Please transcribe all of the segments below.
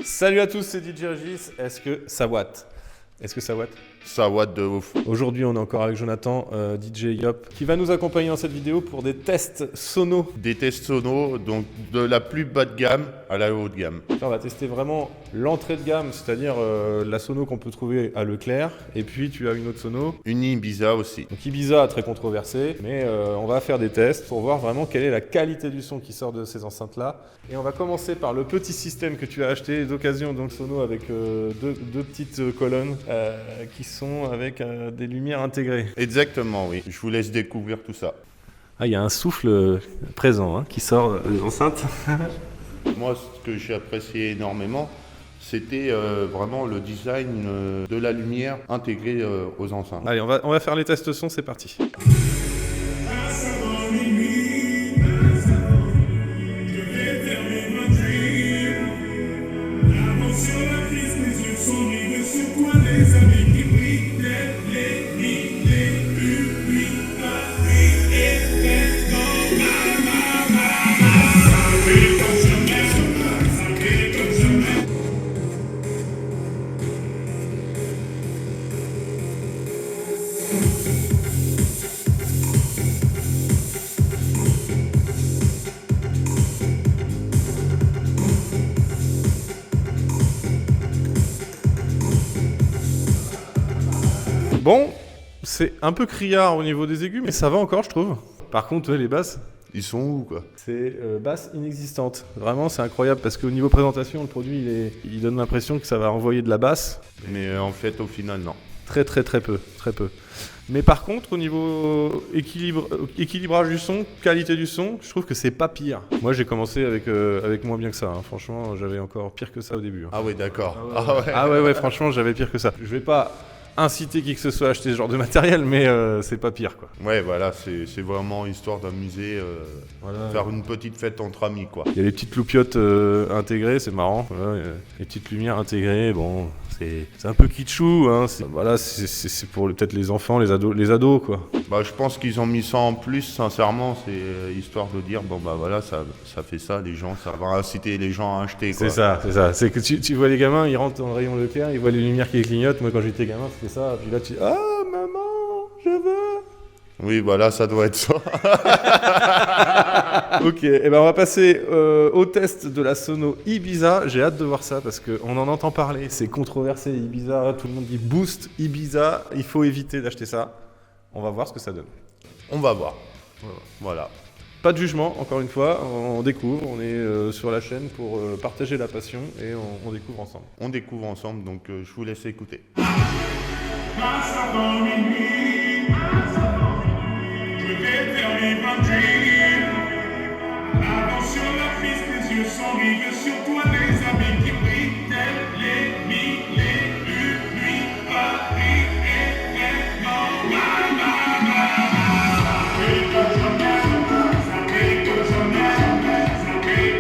Salut à tous, c'est DJ Regis. Est-ce que ça watt? Ça watt de ouf. Aujourd'hui, on est encore avec Jonathan, DJ Yop, qui va nous accompagner dans cette vidéo pour des tests sonos. Des tests sonos, donc de la plus bas de gamme à la haute gamme. Là, on va tester vraiment l'entrée de gamme, c'est-à-dire la sono qu'on peut trouver à Leclerc. Et puis, tu as une autre sono. Une Ibiza aussi. Donc Ibiza, très controversée, mais on va faire des tests pour voir vraiment quelle est la qualité du son qui sort de ces enceintes-là. Et on va commencer par le petit système que tu as acheté d'occasion, donc sono avec deux petites colonnes qui sont avec des lumières intégrées. Exactement, oui. Je vous laisse découvrir tout ça. Ah, il y a un souffle présent qui sort des enceintes. Moi, ce que j'ai apprécié énormément, c'était vraiment le design de la lumière intégrée aux enceintes. Allez, on va faire les tests son, c'est parti. Bon, c'est un peu criard au niveau des aigus, mais ça va encore, je trouve. Par contre, les basses, Ils sont où, quoi? c'est basse inexistante. Vraiment, c'est incroyable parce qu'au niveau présentation, le produit, il donne l'impression que ça va envoyer de la basse. Mais en fait, au final, non. Très peu. Mais par contre, au niveau équilibrage du son, qualité du son, je trouve que c'est pas pire. Moi, j'ai commencé avec moins bien que ça. Franchement, j'avais encore pire que ça au début. Ah ouais, d'accord. Ah ouais, franchement, j'avais pire que ça. Je vais pas inciter qui que ce soit à acheter ce genre de matériel, mais c'est pas pire, quoi. Ouais, voilà, c'est vraiment histoire d'amuser, Voilà. faire une petite fête entre amis, quoi. Il y a les petites loupiottes intégrées, c'est marrant. Voilà, les petites lumières intégrées, bon, c'est un peu kitschou. Voilà, c'est pour peut-être les enfants, les ados, quoi. Bah, je pense qu'ils ont mis ça en plus, sincèrement, c'est histoire de dire, bon bah voilà, ça fait ça, les gens, ça va inciter les gens à acheter, quoi. C'est ça. C'est que tu vois les gamins, ils rentrent dans le rayon Leclerc, ils voient les lumières qui clignotent. Moi, quand j'étais gamin, c'était ça. Puis là, tu dis, ah, maman, je veux. Oui, voilà, ça doit être ça. Ok, et ben on va passer au test de la sono Ibiza. J'ai hâte de voir ça parce qu'on en entend parler. C'est controversé, Ibiza. Tout le monde dit boost Ibiza. Il faut éviter d'acheter ça. On va voir ce que ça donne. On va voir. Voilà. Pas de jugement, encore une fois. On découvre. On est sur la chaîne pour partager la passion et on découvre ensemble. On découvre ensemble, donc je vous laisse écouter. Attention la piste, les yeux sont rivés sur toi, les amis qui brillent, tels les mille, une nuit, Paris éternellement. Ça brille comme jamais, ça brille comme jamais, ça brille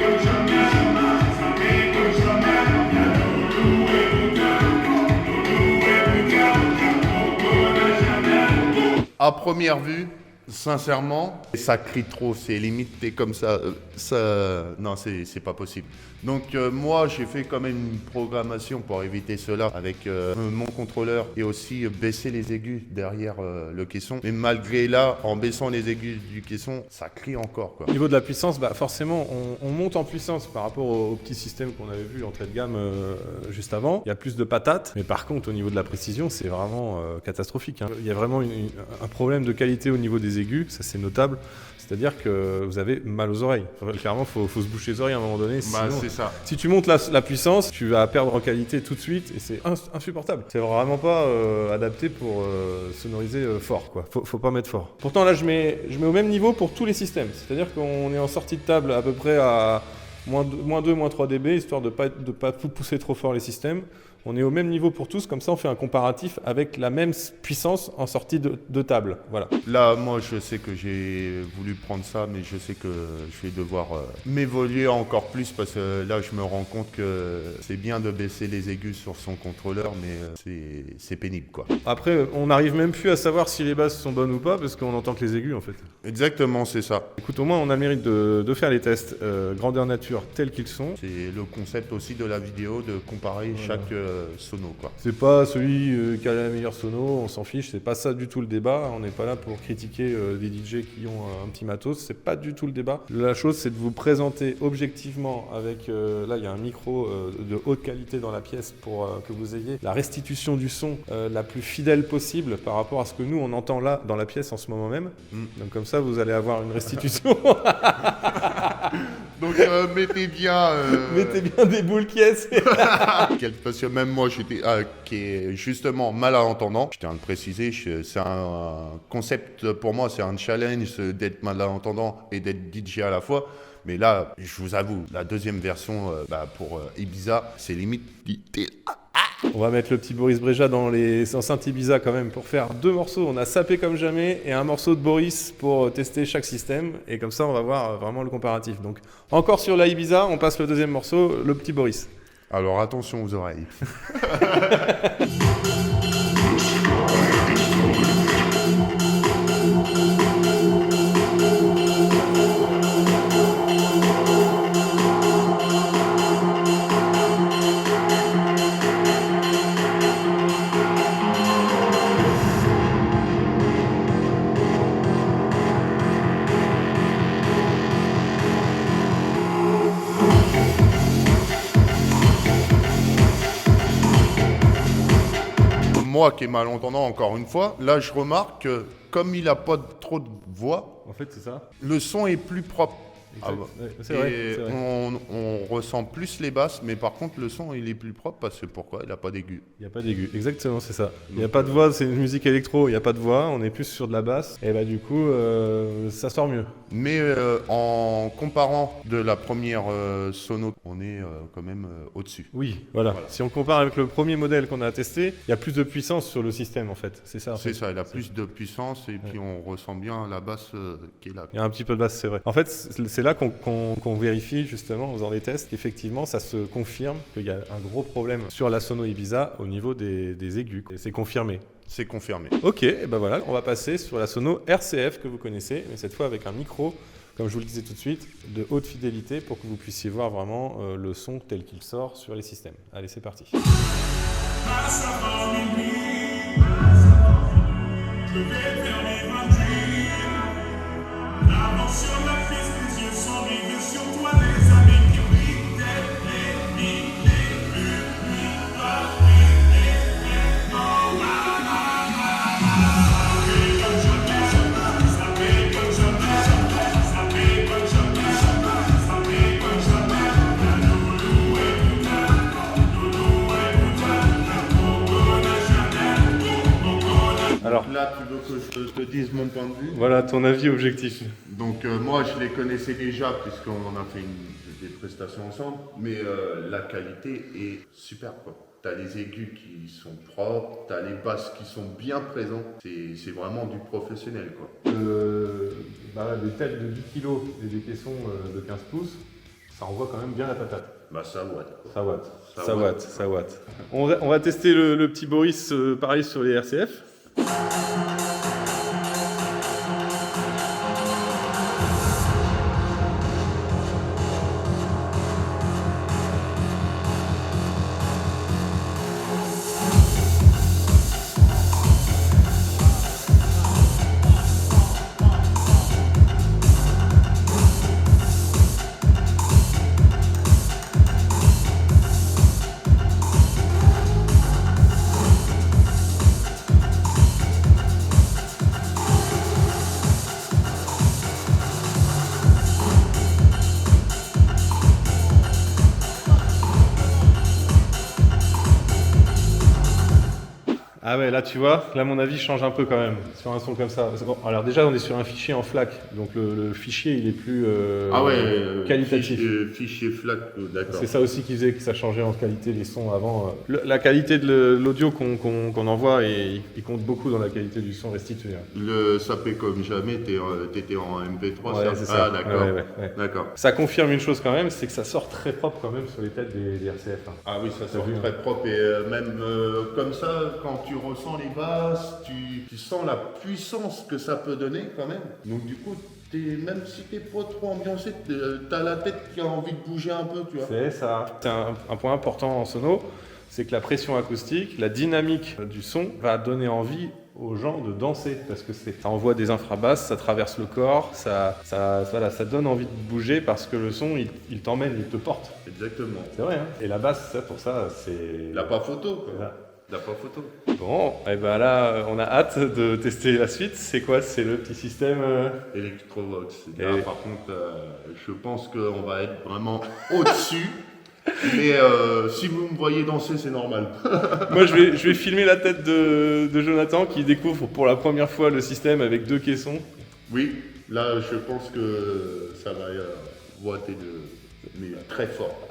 comme jamais. Loulou et Bouddha, on connaît jamais. À première vue, sincèrement, ça crie trop, c'est limite, t'es comme ça, non, c'est pas possible. Donc moi, j'ai fait quand même une programmation pour éviter cela avec mon contrôleur et aussi baisser les aigus derrière le caisson. Mais malgré là, en baissant les aigus du caisson, ça crie encore, quoi. Au niveau de la puissance, forcément, on monte en puissance par rapport au petit système qu'on avait vu entrée de gamme juste avant. Il y a plus de patates, mais par contre, au niveau de la précision, c'est vraiment catastrophique. Il y a vraiment un problème de qualité au niveau des aigus, ça c'est notable. C'est-à-dire que vous avez mal aux oreilles. Clairement, faut se boucher les oreilles à un moment donné. Bah, sinon, c'est ça. si tu montes la puissance, tu vas perdre en qualité tout de suite et c'est insupportable. C'est vraiment pas adapté pour sonoriser fort, quoi. Faut pas mettre fort. Pourtant là, je mets au même niveau pour tous les systèmes. C'est-à-dire qu'on est en sortie de table à peu près à moins 2, moins 3 dB, histoire de pas pousser trop fort les systèmes. on est au même niveau pour tous, comme ça on fait un comparatif avec la même puissance en sortie de table. Voilà. Là, moi, je sais que j'ai voulu prendre ça, mais je sais que je vais devoir m'évoluer encore plus parce que là, je me rends compte que c'est bien de baisser les aigus sur son contrôleur, mais c'est pénible, quoi. Après, on n'arrive même plus à savoir si les basses sont bonnes ou pas parce qu'on entend que les aigus en fait. Exactement, c'est ça. Écoute, au moins on a le mérite de faire les tests grandeur nature tels qu'ils sont. C'est le concept aussi de la vidéo, de comparer chaque sono, quoi. C'est pas celui qui a la meilleure sono, on s'en fiche, c'est pas ça du tout le débat. On n'est pas là pour critiquer des DJ qui ont un petit matos, c'est pas du tout le débat. La chose, c'est de vous présenter objectivement avec, là il y a un micro de haute qualité dans la pièce pour que vous ayez la restitution du son la plus fidèle possible par rapport à ce que nous on entend là dans la pièce en ce moment même. Donc comme ça, vous allez avoir une restitution. Donc mettez bien... Mettez bien des boules qui est. Parce que même moi, j'étais qui est justement malentendant. Je tiens à le préciser, c'est un concept pour moi, c'est un challenge d'être malentendant et d'être DJ à la fois. Mais là, je vous avoue, la deuxième version pour Ibiza, c'est limite... On va mettre le petit Boris Brejcha dans les enceintes Ibiza quand même pour faire 2 morceaux. On a sapé comme jamais et un morceau de Boris pour tester chaque système. Et comme ça, on va voir vraiment le comparatif. Donc, encore sur la Ibiza, on passe le deuxième morceau, le petit Boris. Alors, attention aux oreilles. Moi qui est malentendant encore une fois, là je remarque que comme il n'a pas trop de voix, En fait, c'est ça. le son est plus propre. Exact. Ah, Ouais, c'est vrai. et C'est vrai. on ressent plus les basses, mais par contre le son il est plus propre parce que pourquoi? Il n'a pas d'aigu. Il n'y a pas d'aigu, exactement, c'est ça. Il n'y a pas de voix, c'est une musique électro, il n'y a pas de voix, on est plus sur de la basse, et bah du coup, ça sort mieux. Mais en comparant de la première sono, on est quand même au-dessus. Oui, voilà. Si on compare avec le premier modèle qu'on a testé, il y a plus de puissance sur le système en fait, c'est ça. En C'est fait. ça, il a plus de puissance et puis on ressent bien la basse qui est là. Il y a un petit peu de basse, c'est vrai. En fait, c'est là qu'on vérifie justement en faisant des tests qu'effectivement ça se confirme qu'il y a un gros problème sur la sono Ibiza au niveau des aigus. Et c'est confirmé. C'est confirmé. Ok, et ben voilà, on va passer sur la sono RCF que vous connaissez, mais cette fois avec un micro, comme je vous le disais tout de suite, de haute fidélité pour que vous puissiez voir vraiment le son tel qu'il sort sur les systèmes. Allez, c'est parti. Passe avant minuit, je vais faire vivre un dream. L'avance sur la piste, les yeux sont rivés sur toi, les amis qui brillent, les mille, les nuits, Paris, Alors, Là, tu veux que je te dise mon point de vue? voilà ton avis objectif. Donc moi, je les connaissais déjà puisqu'on a fait des prestations ensemble, mais la qualité est super, quoi. T'as les aigus qui sont propres, t'as les basses qui sont bien présentes. C'est vraiment du professionnel, quoi. Des têtes de 10 kg et des caissons de 15 pouces, ça envoie quand même bien la patate. Bah ça, ouais. Ça watt. On va tester le petit Boris pareil sur les RCF. Ah ouais, là tu vois, là mon avis change un peu quand même sur un son comme ça. Bon, alors déjà on est sur un fichier en FLAC, donc le fichier il est plus qualitatif. Fichier FLAC, d'accord. C'est ça aussi qui faisait que ça changeait en qualité les sons avant. La qualité de l'audio qu'on envoie, il compte beaucoup dans la qualité du son restitué. Le sapé comme jamais, t'étais en MP3, Ouais, ça. c'est ça. Ah, d'accord. Ouais. D'accord. Ça confirme une chose quand même, c'est que ça sort très propre quand même sur les têtes des RCF. Hein. Ah oui, ça sort vu, très propre et même comme ça, quand tu ressens les basses, tu sens la puissance que ça peut donner quand même. Donc du coup, même si t'es pas trop ambiancé, t'as la tête qui a envie de bouger un peu, tu vois. C'est ça. C'est un point important en sono, c'est que la pression acoustique, la dynamique du son va donner envie aux gens de danser parce que ça envoie des infrabasses, ça traverse le corps, ça donne envie de bouger parce que le son il t'emmène, il te porte. Exactement. C'est vrai, hein. Et la basse, ça, pour ça, c'est... La pas photo, quoi. Voilà. La pas photo. Bon, et ben là, on a hâte de tester la suite. C'est quoi? C'est le petit système Electrovox. Et- Là, par contre, je pense qu'on va être vraiment au-dessus. Mais si vous me voyez danser, c'est normal. Moi, je vais filmer la tête de Jonathan qui découvre pour la première fois le système avec 2 caissons. Oui, là, je pense que ça va boiter mais très fort.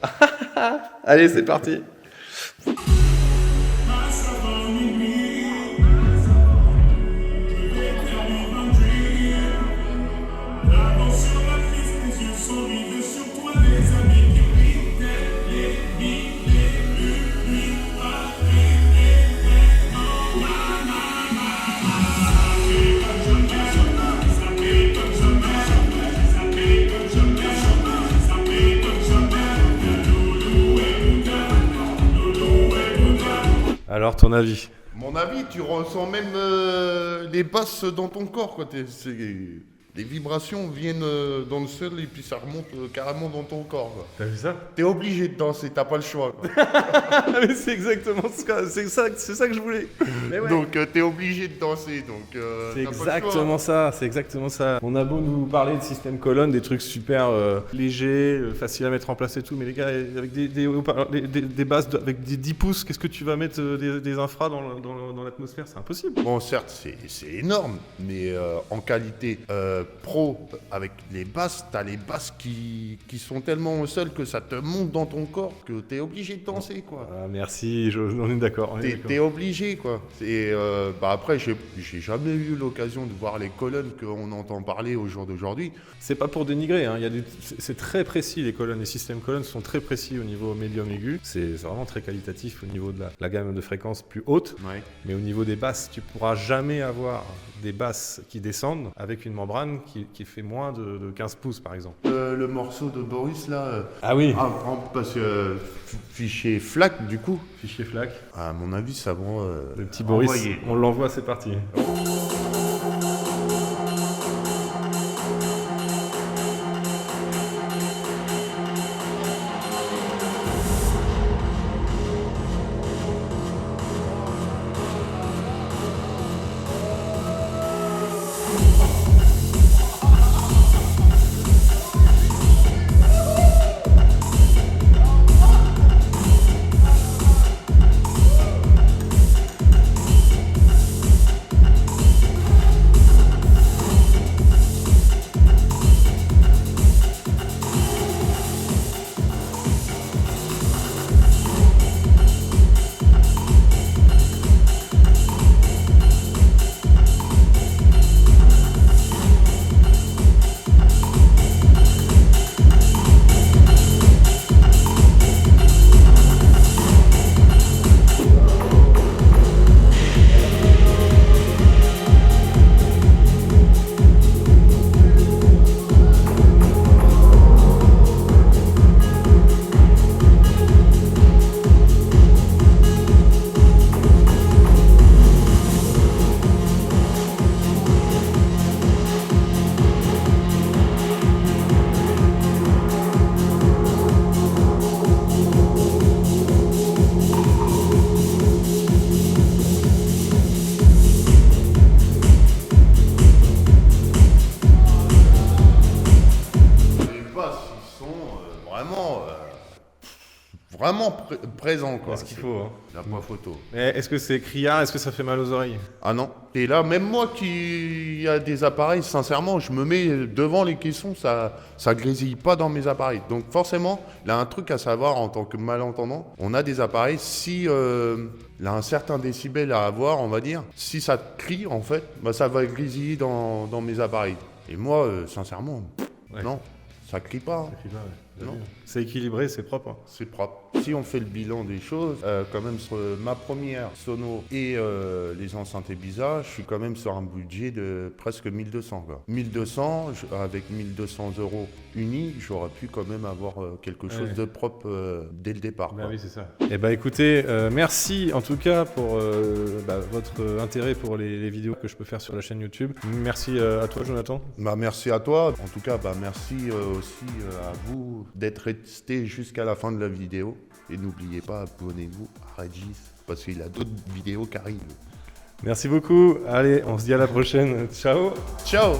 Allez, c'est parti. Passe avant minuit, je vais faire vivre un dream. D'avant sur la piste, tes yeux sont rivés sur toi, les amis qui brillent, les Alors, ton avis? Mon avis, tu ressens même les basses dans ton corps, quoi. Les vibrations viennent dans le sol et puis ça remonte carrément dans ton corps, quoi. T'as vu ça? T'es obligé de danser, t'as pas le choix, quoi. Mais c'est exactement ça, c'est ça que je voulais. Mais ouais. Donc t'es obligé de danser, donc C'est t'as pas le choix. exactement ça. On a beau nous parler de système colonne, des trucs super légers, faciles à mettre en place et tout, mais les gars, avec des basses avec des 10 pouces, qu'est-ce que tu vas mettre des infras dans l'atmosphère? C'est impossible. Bon, certes, c'est énorme, mais en qualité pro, avec les basses, t'as les basses qui sont tellement seules que ça te monte dans ton corps que t'es obligé de danser, quoi. Ah, merci, on est d'accord. T'es obligé, quoi. Et après, j'ai jamais eu l'occasion de voir les colonnes qu'on entend parler au jour d'aujourd'hui. C'est pas pour dénigrer, hein. C'est très précis, les colonnes. Les systèmes colonnes sont très précis au niveau médium aigu. C'est vraiment très qualitatif au niveau de la gamme de fréquences plus haute. Ouais. Mais au niveau des basses, tu pourras jamais avoir des basses qui descendent avec une membrane qui fait moins de 15 pouces, par exemple. Le morceau de Boris, là, Ah oui, parce que fichier FLAC, du coup, fichier FLAC. à mon avis, ça va Le petit Boris, envoyer. on l'envoie, c'est parti. vraiment présent, quoi. C'est ce qu'il faut. Hein. L'appareil photo. Mais est-ce que c'est criard? Est-ce que ça fait mal aux oreilles? Ah non. Et là, même moi qui a des appareils, sincèrement, je me mets devant les caissons, ça grésille pas dans mes appareils. Donc forcément, là, un truc à savoir en tant que malentendant, on a des appareils, si là, un certain décibel à avoir, on va dire, si ça crie, en fait, bah, ça va grésiller dans mes appareils. Et moi, sincèrement, non, ça crie pas. Hein. Ça crie pas, ouais. Non. C'est équilibré, c'est propre. Hein. C'est propre. Si on fait le bilan des choses, quand même sur ma première sono et les enceintes Ibiza, je suis quand même sur un budget de presque 1200. Quoi. 1200, avec 1200 € unis, j'aurais pu quand même avoir quelque chose de propre dès le départ. Bah quoi. oui, c'est ça. Eh bah écoutez, merci en tout cas pour votre intérêt pour les vidéos que je peux faire sur la chaîne YouTube. Merci à toi, Jonathan. Bah, merci à toi. En tout cas, bah, merci aussi à vous d'être resté jusqu'à la fin de la vidéo. Et n'oubliez pas, abonnez-vous à Regis parce qu'il a d'autres vidéos qui arrivent. Merci beaucoup. Allez, on se dit à la prochaine. Ciao. Ciao!